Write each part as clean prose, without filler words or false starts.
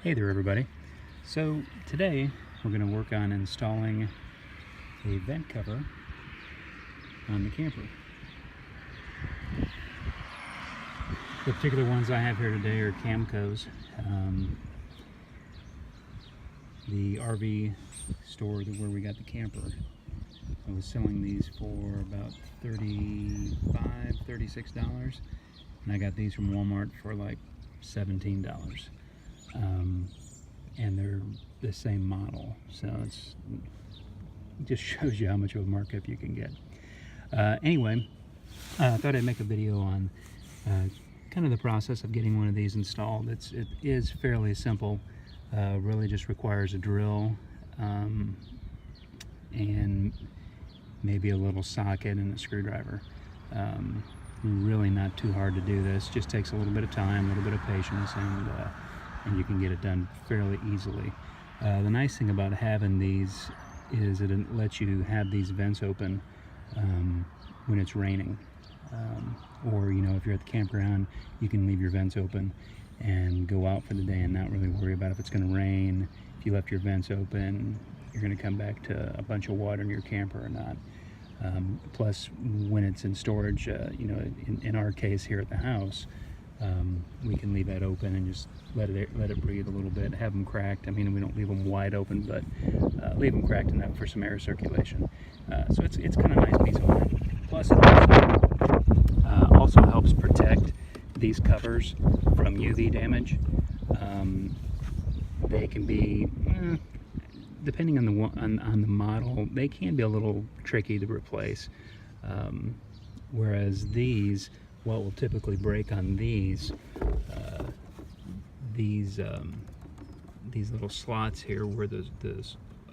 Hey there everybody. So today we're going to work on installing a vent cover on the camper. The particular ones I have here today are Camco's. The RV store where we got the camper, I was selling these for about $35, $36, and I got these from Walmart for like $17. And they're the same model, so it just shows you how much of a markup you can get. Anyway, I thought I'd make a video on kind of the process of getting one of these installed. It is fairly simple. Really just requires a drill and maybe a little socket and a screwdriver. Really not too hard to do this. Just takes a little bit of time, a little bit of patience, and you can get it done fairly easily. The nice thing about having these is that it lets you have these vents open when it's raining, or if you're at the campground, you can leave your vents open and go out for the day and not really worry about if it's going to rain. If you left your vents open, you're going to come back to a bunch of water in your camper or not. Plus, when it's in storage, in our case here at the house, we can leave that open and just let it breathe a little bit. Have them cracked. I mean, we don't leave them wide open, but leave them cracked enough for some air circulation. So it's kind of a nice peace of mind. Plus, it also helps protect these covers from UV damage. They can be, depending on the model, they can be a little tricky to replace. Whereas these, what will typically break on these little slots here where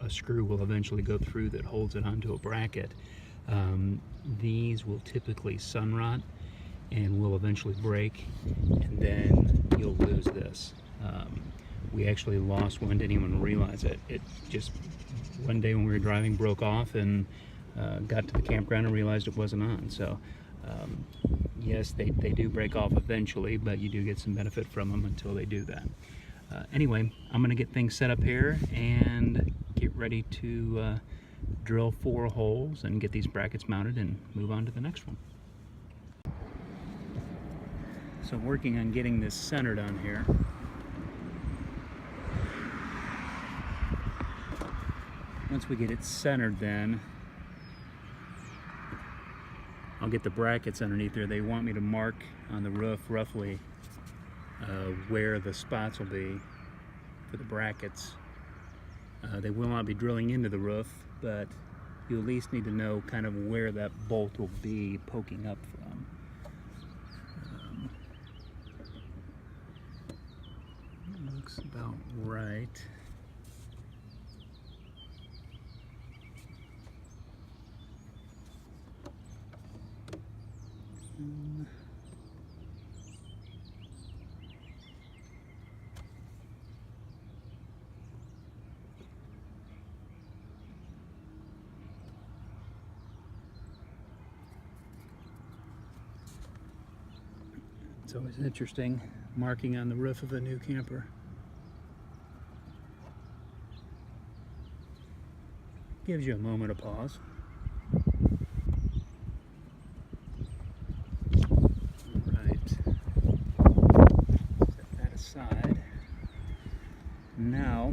a screw will eventually go through that holds it onto a bracket, these will typically sun rot and will eventually break, and then you'll lose this. We actually lost one, didn't even realize it. It just, one day when we were driving, broke off, and got to the campground and realized it wasn't on. So yes, they do break off eventually, but you do get some benefit from them until they do that. Anyway, I'm going to get things set up here and get ready to drill 4 holes and get these brackets mounted and move on to the next one. So I'm working on getting this centered on here. Once we get it centered, then I'll get the brackets underneath there. They want me to mark on the roof roughly where the spots will be for the brackets. They will not be drilling into the roof, but you at least need to know kind of where that bolt will be poking up from. Looks about right. It's always interesting marking on the roof of a new camper. Gives you a moment of pause. Now,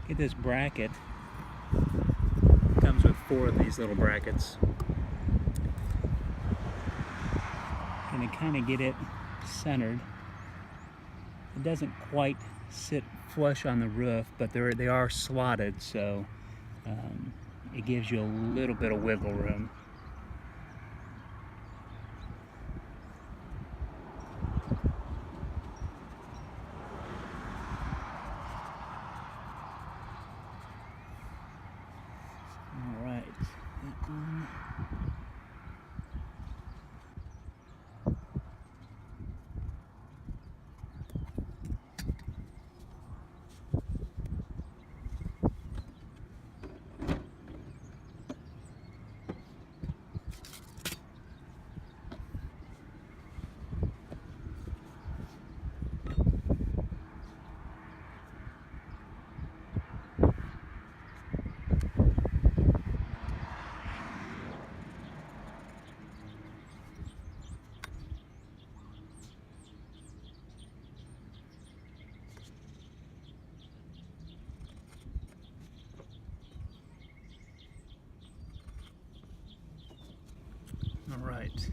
get this bracket. It comes with 4 of these little brackets. And to kind of get it centered, it doesn't quite sit flush on the roof, but they are slotted, so it gives you a little bit of wiggle room. right.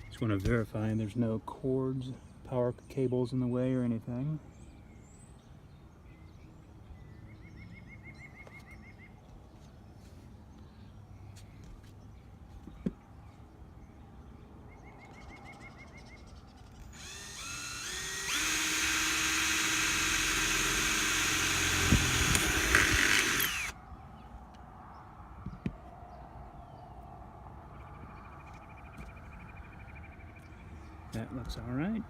Just want to verify there's no cords, power cables in the way or anything. That looks all right.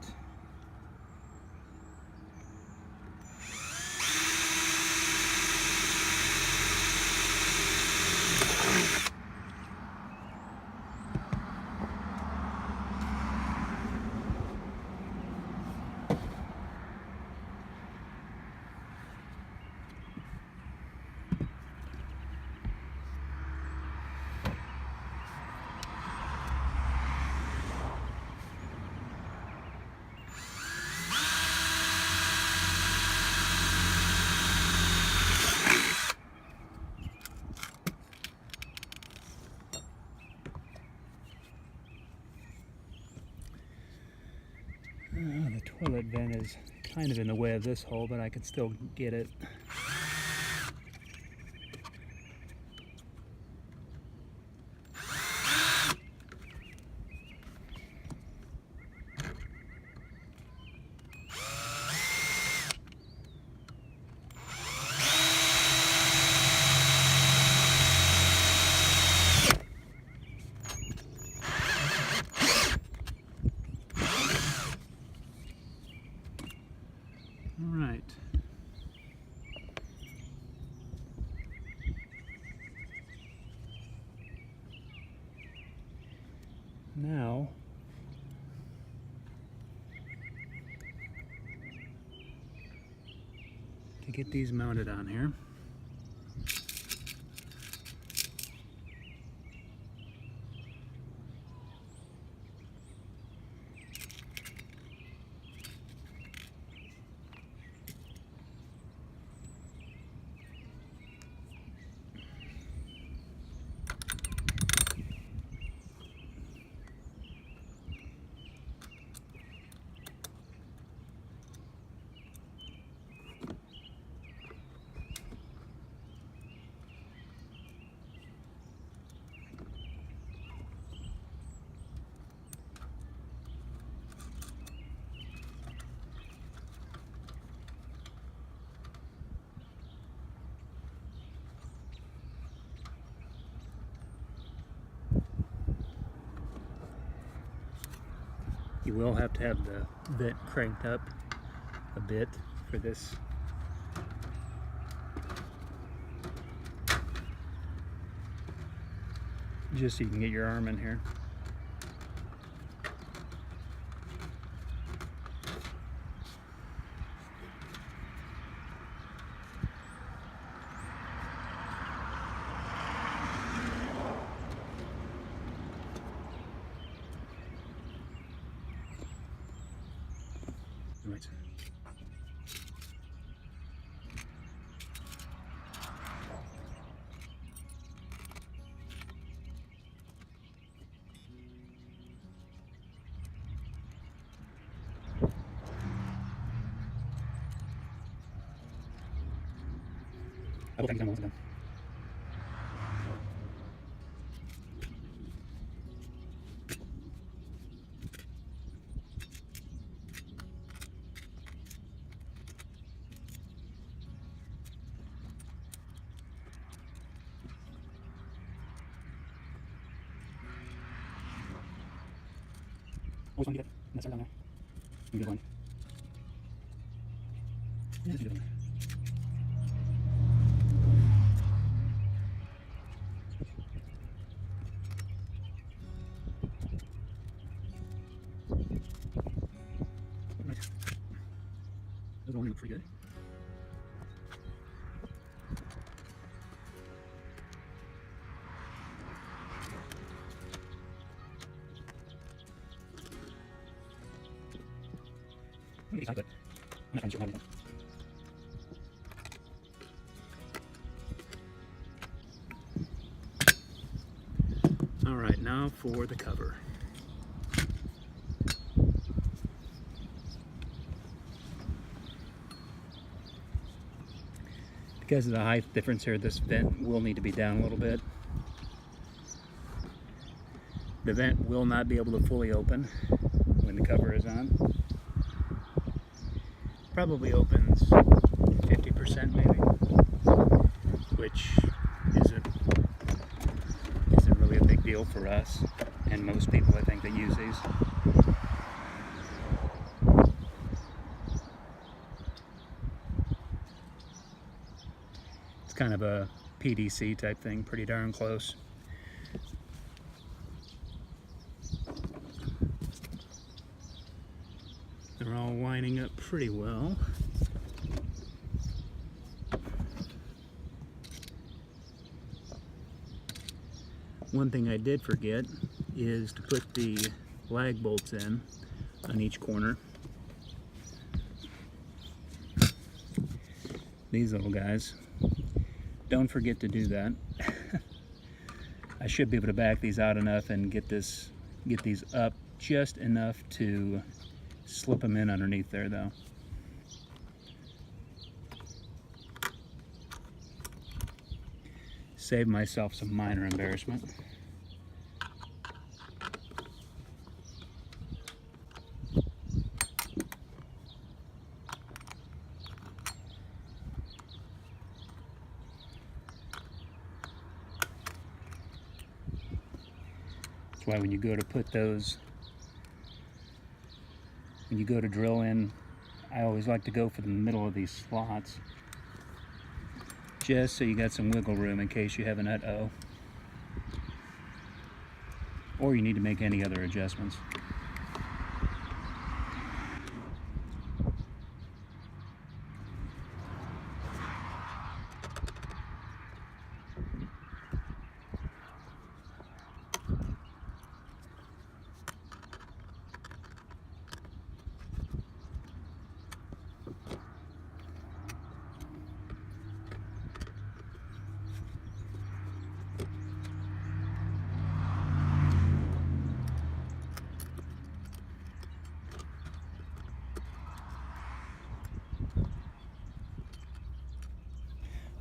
The toilet vent is kind of in the way of this hole, but I can still get it. All right. Now, to get these mounted on here, you will have to have the vent cranked up a bit for this. Just so you can get your arm in here. Right. I will take you down once again. Always want to get that start down there. You get one. Yeah, that's a good one. Right. Those all look pretty good. All right, now for the cover. Because of the height difference here, this vent will need to be down a little bit. The vent will not be able to fully open when the cover is on. Probably opens 50% maybe, which isn't really a big deal for us and most people, I think, that use these. It's kind of a PDC type thing, pretty darn close. They're all lining up pretty well. One thing I did forget is to put the lag bolts in on each corner. These little guys. Don't forget to do that. I should be able to back these out enough and get these up just enough to slip them in underneath there though. Save myself some minor embarrassment. That's why when you go to put those, when you go to drill in, I always like to go for the middle of these slots, just so you got some wiggle room in case you have an uh-oh, or you need to make any other adjustments.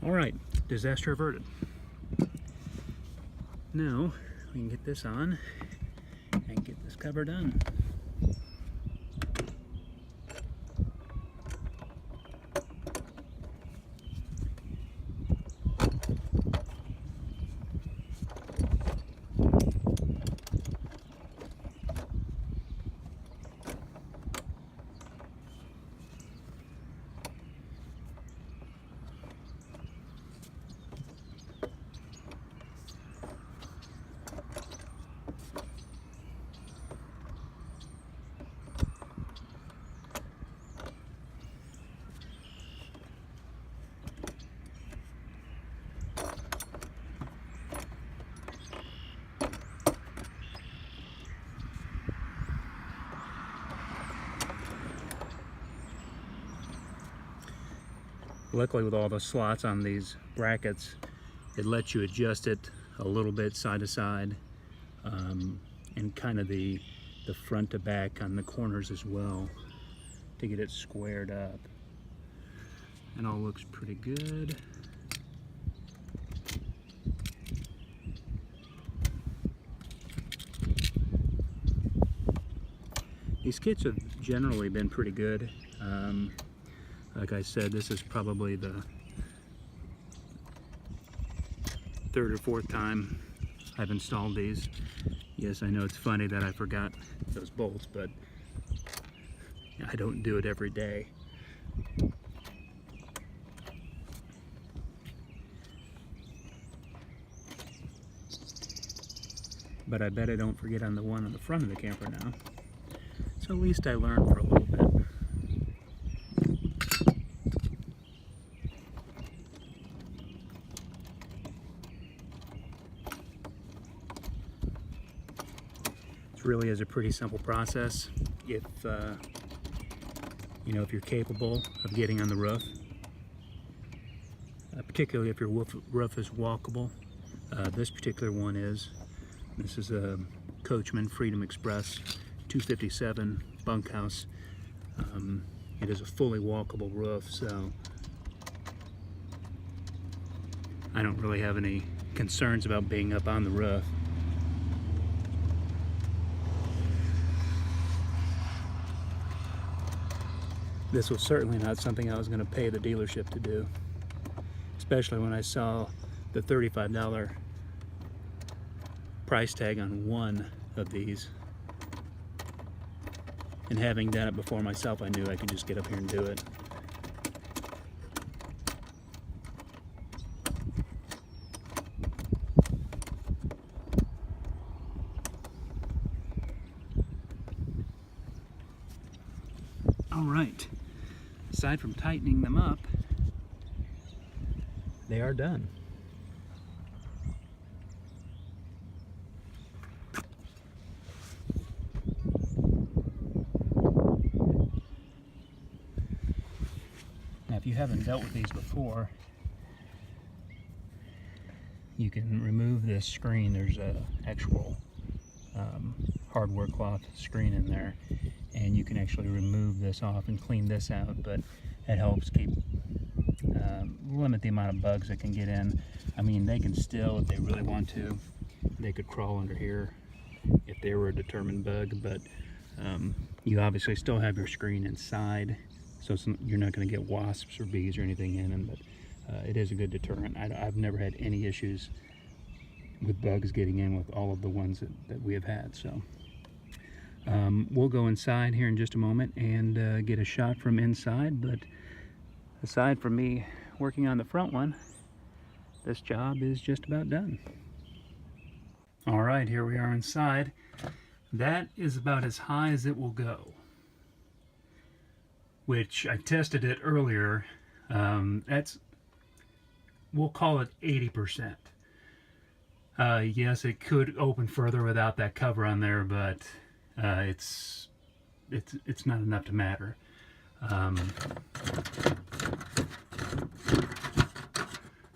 All right, disaster averted. Now we can get this on and get this cover done. Luckily, with all the slots on these brackets, it lets you adjust it a little bit side to side, and kind of the front to back on the corners as well, to get it squared up. And all looks pretty good. These kits have generally been pretty good. Like I said, this is probably the third or fourth time I've installed these. Yes, I know it's funny that I forgot those bolts, but I don't do it every day. But I bet I don't forget on the one on the front of the camper now. So at least I learned for a little bit. It really is a pretty simple process if you know, if you're capable of getting on the roof, particularly if your roof is walkable. This particular one is. This is a Coachman Freedom Express 257 bunkhouse. It is a fully walkable roof, so I don't really have any concerns about being up on the roof. This was certainly not something I was going to pay the dealership to do, especially when I saw the $35 price tag on one of these. And having done it before myself, I knew I could just get up here and do it. All right, aside from tightening them up, they are done. Now, if you haven't dealt with these before, you can remove this screen. There's a actual hardware cloth screen in there, and you can actually remove this off and clean this out, but it helps keep limit the amount of bugs that can get in. I mean, they can still, if they really want to, they could crawl under here if they were a determined bug, but you obviously still have your screen inside, so you're not going to get wasps or bees or anything in them, but it is a good deterrent. I've never had any issues with bugs getting in with all of the ones that we have had. So we'll go inside here in just a moment and get a shot from inside, but aside from me working on the front one, this job is just about done. All right, here we are inside. That is about as high as it will go, which I tested it earlier. We'll call it 80%. Yes, it could open further without that cover on there, but it's not enough to matter.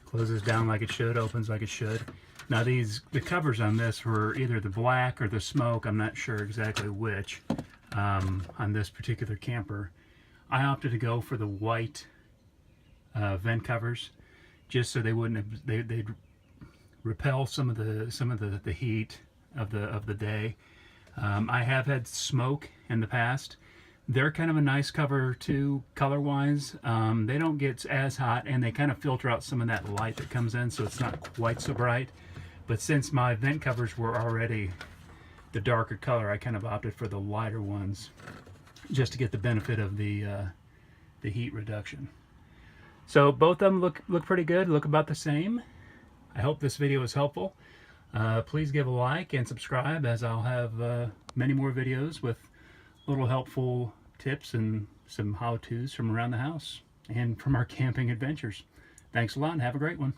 Closes down like it should, opens like it should. Now the covers on this were either the black or the smoke, I'm not sure exactly which, on this particular camper. I opted to go for the white vent covers, just so they wouldn't, they'd repel some of the heat of the day. I have had smoke in the past. They're kind of a nice cover too, color-wise. They don't get as hot, and they kind of filter out some of that light that comes in, so it's not quite so bright. But since my vent covers were already the darker color, I kind of opted for the lighter ones, just to get the benefit of the heat reduction. So both of them look pretty good, look about the same. I hope this video was helpful. Please give a like and subscribe, as I'll have many more videos with little helpful tips and some how-tos from around the house and from our camping adventures. Thanks a lot and have a great one.